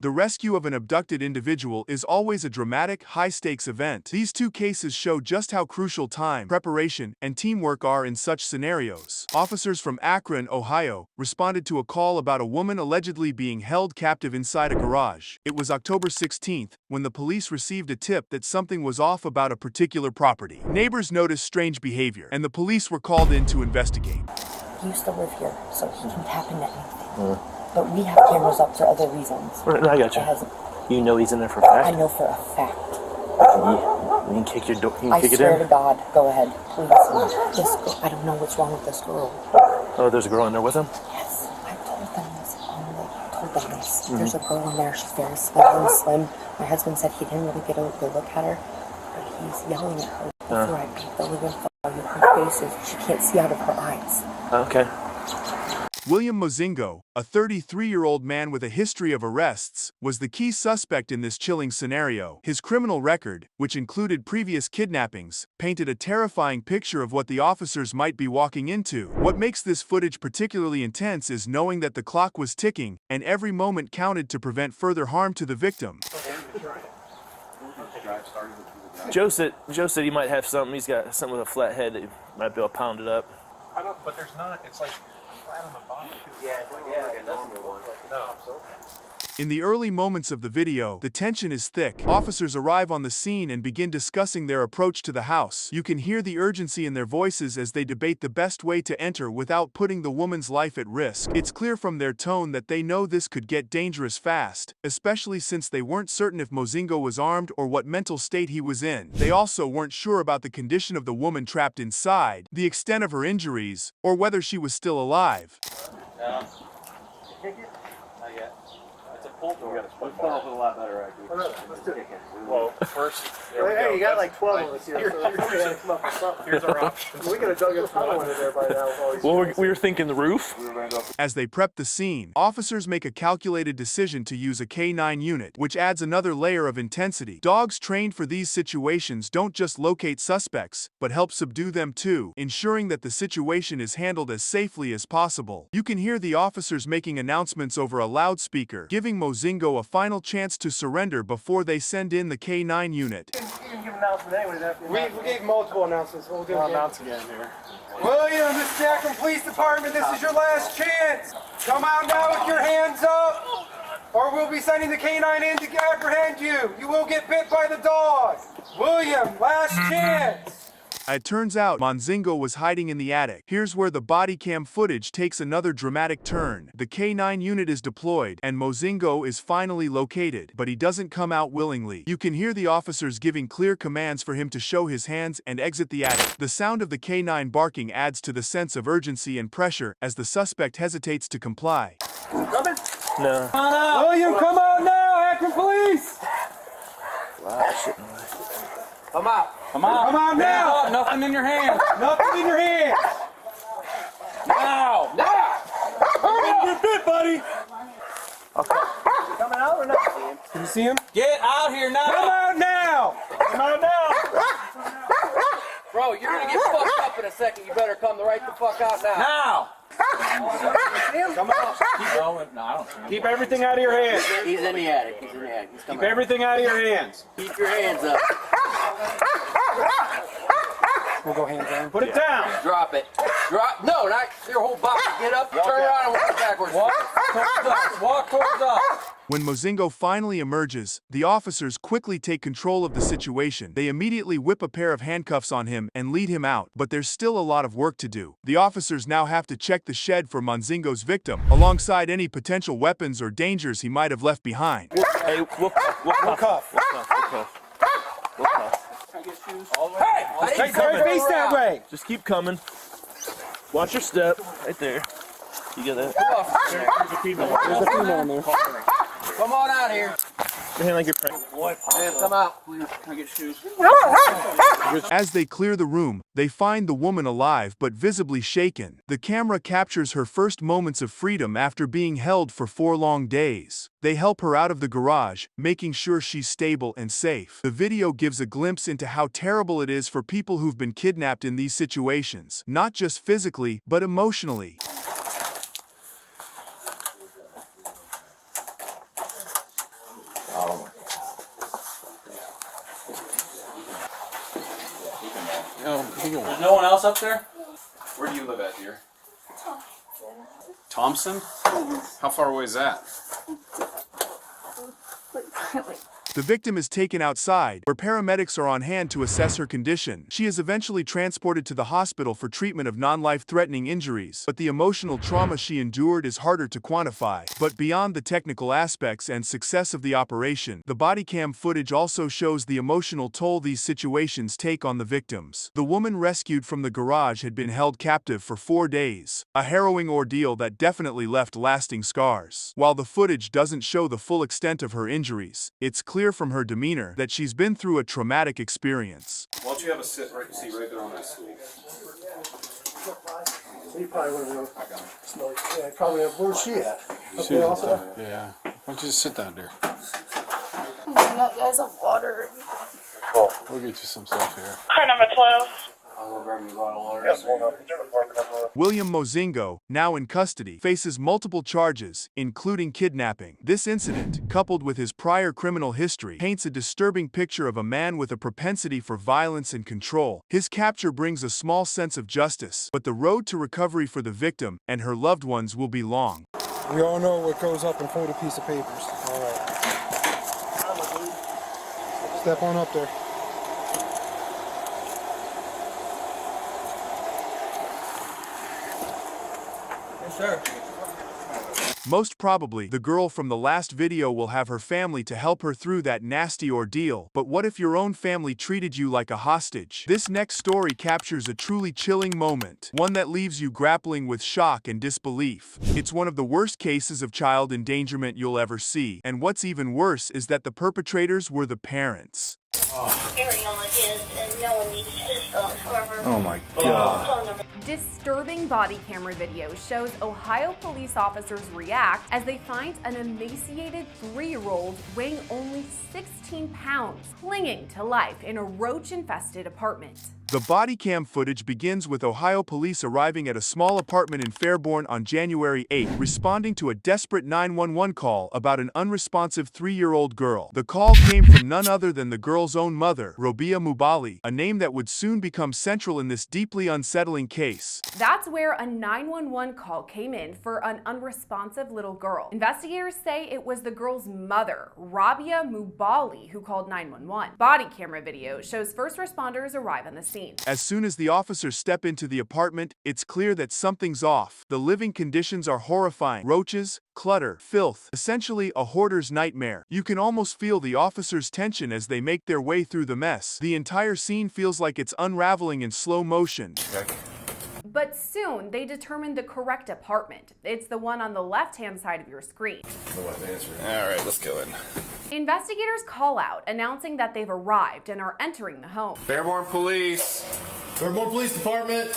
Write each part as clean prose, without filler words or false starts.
The rescue of an abducted individual is always a dramatic, high-stakes event. These two cases show just how crucial time, preparation, and teamwork are in such scenarios. Officers from Akron, Ohio, responded to a call about a woman allegedly being held captive inside a garage. It was October 16th when the police received a tip that something was off about a particular property. Neighbors noticed strange behavior, and the police were called in to investigate. He used to live here, so he can tap into anything. But we have cameras up for other reasons. I got you. You know he's in there for a fact? I know for a fact. You can kick your door. You can I kick swear it in? to God, go ahead, please. This girl, I don't know what's wrong with this girl. Oh, there's a girl in there with him? Yes, I told them this. There's a girl in there. She's very slim. My husband said he didn't really get a good look at her, but he's yelling at her before I beat the living fuck out of her face. She can't see out of her eyes. Okay. William Mozingo, a 33-year-old man with a history of arrests, was the key suspect in this chilling scenario. His criminal record, which included previous kidnappings, painted a terrifying picture of what the officers might be walking into. What makes this footage particularly intense is knowing that the clock was ticking, and every moment counted to prevent further harm to the victim. Joe said he might have something. He's got something with a flat head that he might be able to pound it up. I don't, but there's not, it's like flat on the bottom. Yeah, like a normal one. No, absolutely. In the early moments of the video, the tension is thick. Officers arrive on the scene and begin discussing their approach to the house. You can hear the urgency in their voices as they debate the best way to enter without putting the woman's life at risk. It's clear from their tone that they know this could get dangerous fast, especially since they weren't certain if Mozingo was armed or what mental state he was in. They also weren't sure about the condition of the woman trapped inside, the extent of her injuries, or whether she was still alive. Not yet. It's a pull door. We've come up with a lot better idea. Let's do it. Well, first, hey, you got like 12 of us here. here's our option. We could have dug a tunnel into there by now. Well, we were thinking the roof. As they prep the scene, officers make a calculated decision to use a K9 unit, which adds another layer of intensity. Dogs trained for these situations don't just locate suspects, but help subdue them too, ensuring that the situation is handled as safely as possible. You can hear the officers making announcements over a loudspeaker, giving Mozingo a final chance to surrender before they send in the K9 unit. We gave multiple announcements. We'll do announce again here. William, this is the Akron Police Department. This is your last chance. Come out now with your hands up, or we'll be sending the K9 in to apprehend you. You will get bit by the dog. William, last chance. It turns out Mozingo was hiding in the attic. Here's where the body cam footage takes another dramatic turn. The K9 unit is deployed, and Mozingo is finally located, but he doesn't come out willingly. You can hear the officers giving clear commands for him to show his hands and exit the attic. The sound of the K9 barking adds to the sense of urgency and pressure as the suspect hesitates to comply. Coming? No. William, come out now, Akron Police. Come out. Come out now. Nothing in your hand. Nothing in your hands. Now. You're bit, buddy. Coming out or not? Can you see him? Get out here now. Come out now. Come out now. Bro, you're gonna get fucked up in a second. You better come right the fuck out now. Now. Come out. Keep going. No, I don't see him. Keep everything out of your hands. He's in the attic. He's in the attic. He's Keep coming out. everything out of your hands. Keep your hands up. We'll go hands down. Put it down. Drop it. Drop. No, not your whole body. Get up. Turn around and walk backwards. Walk towards us. Walk towards us. When Mozingo finally emerges, the officers quickly take control of the situation. They immediately whip a pair of handcuffs on him and lead him out, but there's still a lot of work to do. The officers now have to check the shed for Mozingo's victim, alongside any potential weapons or dangers he might have left behind. Hey, we'll cuff. Hey! Take your face that way. Just keep coming. Watch your step. Right there. You get that? There's a female in there. Come on out here. Your hand like you're praying. Man, come out. Please. Can I get shoes? As they clear the room, they find the woman alive but visibly shaken. The camera captures her first moments of freedom after being held for 4 long days. They help her out of the garage, making sure she's stable and safe. The video gives a glimpse into how terrible it is for people who've been kidnapped in these situations, not just physically, but emotionally. There's no one else up there? Where do you live at, dear? Thompson? How far away is that? The victim is taken outside, where paramedics are on hand to assess her condition. She is eventually transported to the hospital for treatment of non-life-threatening injuries, but the emotional trauma she endured is harder to quantify. But beyond the technical aspects and success of the operation, the body cam footage also shows the emotional toll these situations take on the victims. The woman rescued from the garage had been held captive for 4 days, a harrowing ordeal that definitely left lasting scars. While the footage doesn't show the full extent of her injuries, it's clear from her demeanor that she's been through a traumatic experience. Why don't you have a seat right there on that stool? You probably would have yeah, probably where's she at? Okay, also? Yeah. Why don't you just sit down there? I got guys of water. We'll get you some stuff here. Car number 12. William Mozingo, now in custody, faces multiple charges, including kidnapping. This incident, coupled with his prior criminal history, paints a disturbing picture of a man with a propensity for violence and control. His capture brings a small sense of justice, but the road to recovery for the victim and her loved ones will be long. We all know what goes up and fold a piece of papers. All right. Step on up there. Sure. Most probably, the girl from the last video will have her family to help her through that nasty ordeal. But what if your own family treated you like a hostage? This next story captures a truly chilling moment, one that leaves you grappling with shock and disbelief. It's one of the worst cases of child endangerment you'll ever see, and what's even worse is that the perpetrators were the parents. Oh my God. Disturbing body camera video shows Ohio police officers react as they find an emaciated 3-year-old weighing only 16 pounds, clinging to life in a roach-infested apartment. The body cam footage begins with Ohio police arriving at a small apartment in Fairborn on January 8, responding to a desperate 911 call about an unresponsive 3-year-old girl. The call came from none other than the girl's own mother, Robia Mubali, a name that would soon become central in this deeply unsettling case. That's where a 911 call came in for an unresponsive little girl. Investigators say it was the girl's mother, Rabia Mubali, who called 911. Body camera video shows first responders arrive on the scene. As soon as the officers step into the apartment, it's clear that something's off. The living conditions are horrifying. Roaches, clutter, filth, essentially a hoarder's nightmare. You can almost feel the officers' tension as they make their way through the mess. The entire scene feels like it's unraveling in slow motion. But soon, they determine the correct apartment. It's the one on the left-hand side of your screen. All right, let's go in. Investigators call out, announcing that they've arrived and are entering the home. Fairborn Police. Fairborn Police Department.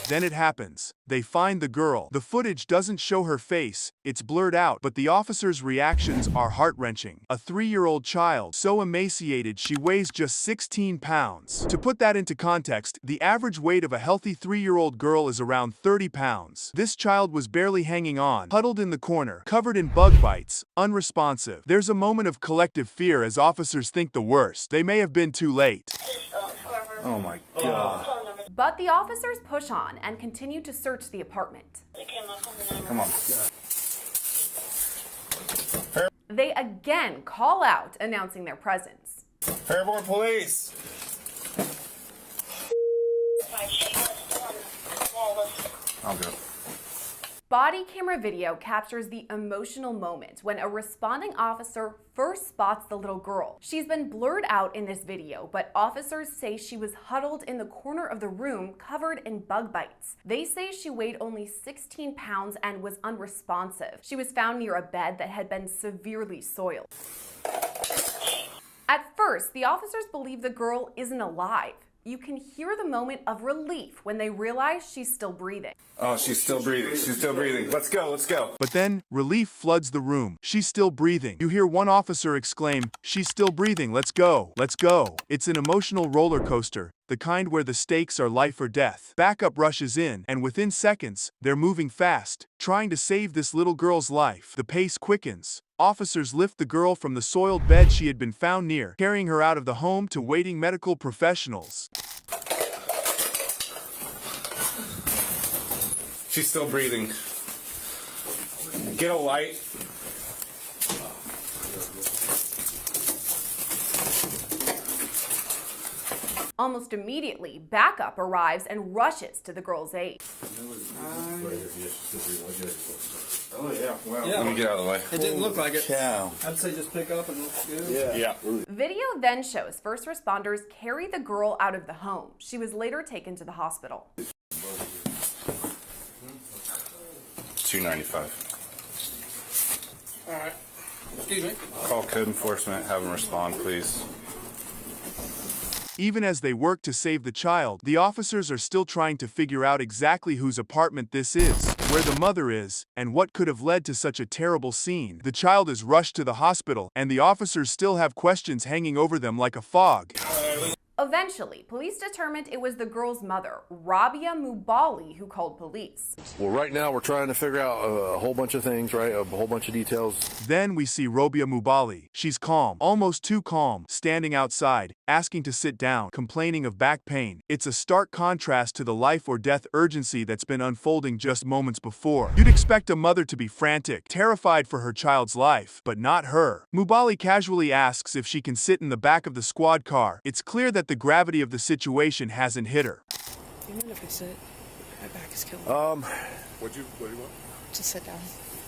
Then it happens. They find the girl. The footage doesn't show her face, it's blurred out, but the officers' reactions are heart-wrenching. A 3-year-old child, so emaciated she weighs just 16 pounds. To put that into context, the average weight of a healthy 3-year-old girl is around 30 pounds. This child was barely hanging on, huddled in the corner, covered in bug bites, unresponsive. There's a moment of collective fear as officers think the worst. They may have been too late. Oh my God. But the officers push on and continue to search the apartment. Come on. They again call out, announcing their presence. Fairborn Police. I'll go. Body camera video captures the emotional moment when a responding officer first spots the little girl. She's been blurred out in this video, but officers say she was huddled in the corner of the room covered in bug bites. They say she weighed only 16 pounds and was unresponsive. She was found near a bed that had been severely soiled. At first, the officers believe the girl isn't alive. You can hear the moment of relief when they realize she's still breathing. Oh, she's still breathing. She's still breathing. Let's go. Let's go. But then, relief floods the room. She's still breathing. You hear one officer exclaim, "She's still breathing, let's go, let's go." It's an emotional roller coaster, the kind where the stakes are life or death. Backup rushes in, and within seconds, they're moving fast, trying to save this little girl's life. The pace quickens. Officers lift the girl from the soiled bed she had been found near, carrying her out of the home to waiting medical professionals. She's still breathing. Get a light. Almost immediately, backup arrives and rushes to the girl's aid. Oh yeah, well, let me get out of the way. It didn't look like it. Cow. I'd say just pick up and go. Yeah. Video then shows first responders carry the girl out of the home. She was later taken to the hospital. $295. All right. Excuse me. Call code enforcement. Have them respond, please. Even as they work to save the child, the officers are still trying to figure out exactly whose apartment this is, where the mother is, and what could have led to such a terrible scene. The child is rushed to the hospital, and the officers still have questions hanging over them like a fog. Eventually, police determined it was the girl's mother, Rabia Mubali, who called police. Well, right now we're trying to figure out a whole bunch of things, right? A whole bunch of details. Then we see Rabia Mubali. She's calm, almost too calm, standing outside, asking to sit down, complaining of back pain. It's a stark contrast to the life or death urgency that's been unfolding just moments before. You'd expect a mother to be frantic, terrified for her child's life, but not her. Mubali casually asks if she can sit in the back of the squad car. It's clear that the gravity of the situation hasn't hit her. Do you mind if I sit? My back is killing me. What do you want? Just sit down.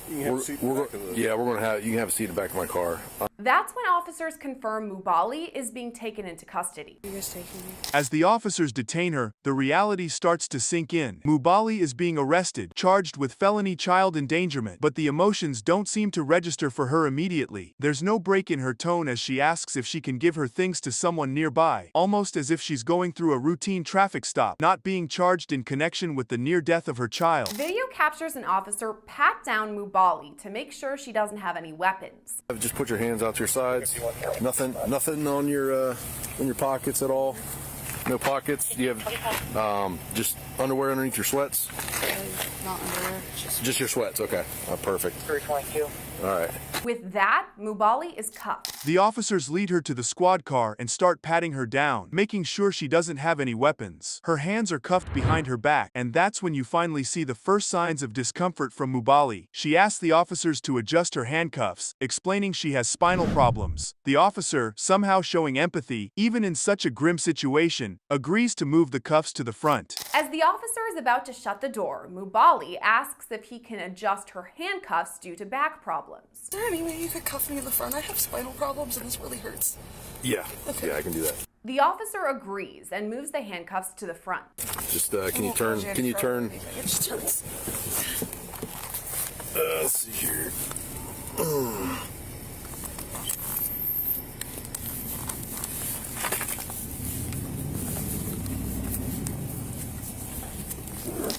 You can have a seat in the back of the... Yeah, you can have a seat in the back of my car. That's when officers confirm Mubali is being taken into custody. You guys taking me? As the officers detain her, the reality starts to sink in. Mubali is being arrested, charged with felony child endangerment, but the emotions don't seem to register for her immediately. There's no break in her tone as she asks if she can give her things to someone nearby, almost as if she's going through a routine traffic stop, not being charged in connection with the near death of her child. Video captures an officer pat down Mubali to make sure she doesn't have any weapons. Just put your hands out to your sides. Nothing on your pockets at all. No pockets. You have just underwear underneath your sweats. Not underwear. Just your sweats. Okay, perfect. 322. All right. With that, Mubali is cuffed. The officers lead her to the squad car and start patting her down, making sure she doesn't have any weapons. Her hands are cuffed behind her back, and that's when you finally see the first signs of discomfort from Mubali. She asks the officers to adjust her handcuffs, explaining she has spinal problems. The officer, somehow showing empathy, even in such a grim situation, agrees to move the cuffs to the front. As the officer is about to shut the door, Mubali asks if he can adjust her handcuffs due to back problems. Is there any way you could cuff me in the front? I have spinal problems and this really hurts. Yeah. Okay. Yeah, I can do that. The officer agrees and moves the handcuffs to the front. Just can you turn? Can you turn? It just hurts. Let's see here.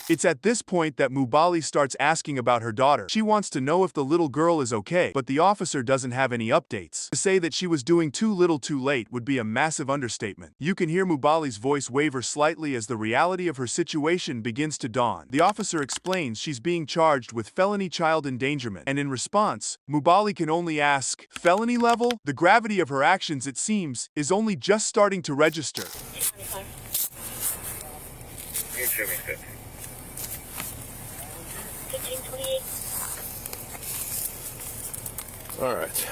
It's at this point that Mubali starts asking about her daughter. She wants to know if the little girl is okay, but the officer doesn't have any updates. To say that she was doing too little too late would be a massive understatement. You can hear Mubali's voice waver slightly as the reality of her situation begins to dawn. The officer explains she's being charged with felony child endangerment, and in response, Mubali can only ask, "Felony level?" The gravity of her actions, it seems, is only just starting to register. All right.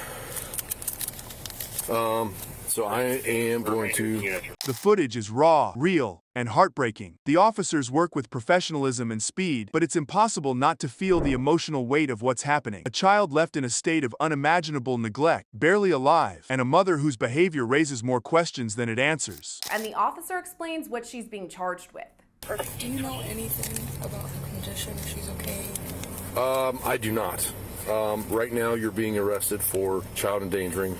So I am going to... The footage is raw, real, and heartbreaking. The officers work with professionalism and speed, but it's impossible not to feel the emotional weight of what's happening. A child left in a state of unimaginable neglect, barely alive, and a mother whose behavior raises more questions than it answers. And the officer explains what she's being charged with. Do you know anything about her condition? If she's okay? I do not. Right now, you're being arrested for child endangering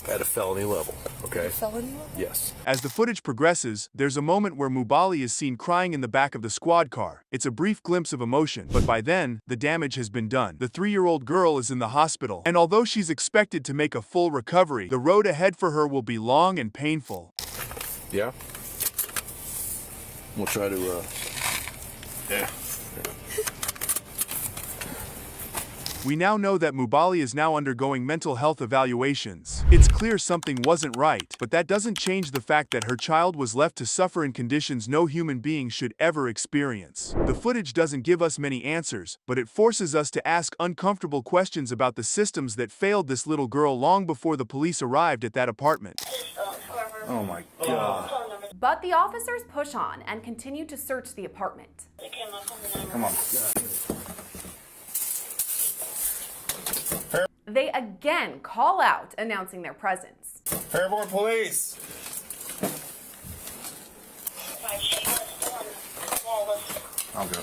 at a felony level, okay? A felony level? Yes. As the footage progresses, there's a moment where Mubali is seen crying in the back of the squad car. It's a brief glimpse of emotion, but by then, the damage has been done. The 3-year-old girl is in the hospital, and although she's expected to make a full recovery, the road ahead for her will be long and painful. Yeah? We'll try to, yeah. We now know that Mubali is now undergoing mental health evaluations. It's clear something wasn't right, but that doesn't change the fact that her child was left to suffer in conditions no human being should ever experience. The footage doesn't give us many answers, but it forces us to ask uncomfortable questions about the systems that failed this little girl long before the police arrived at that apartment. Oh my God. But the officers push on and continue to search the apartment. Come on. They again call out, announcing their presence. Fairborn Police. I'll go.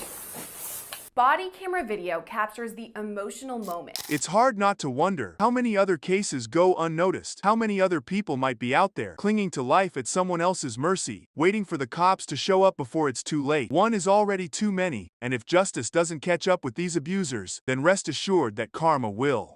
Body camera video captures the emotional moment. It's hard not to wonder how many other cases go unnoticed. How many other people might be out there, clinging to life at someone else's mercy, waiting for the cops to show up before it's too late. One is already too many, and if justice doesn't catch up with these abusers, then rest assured that karma will.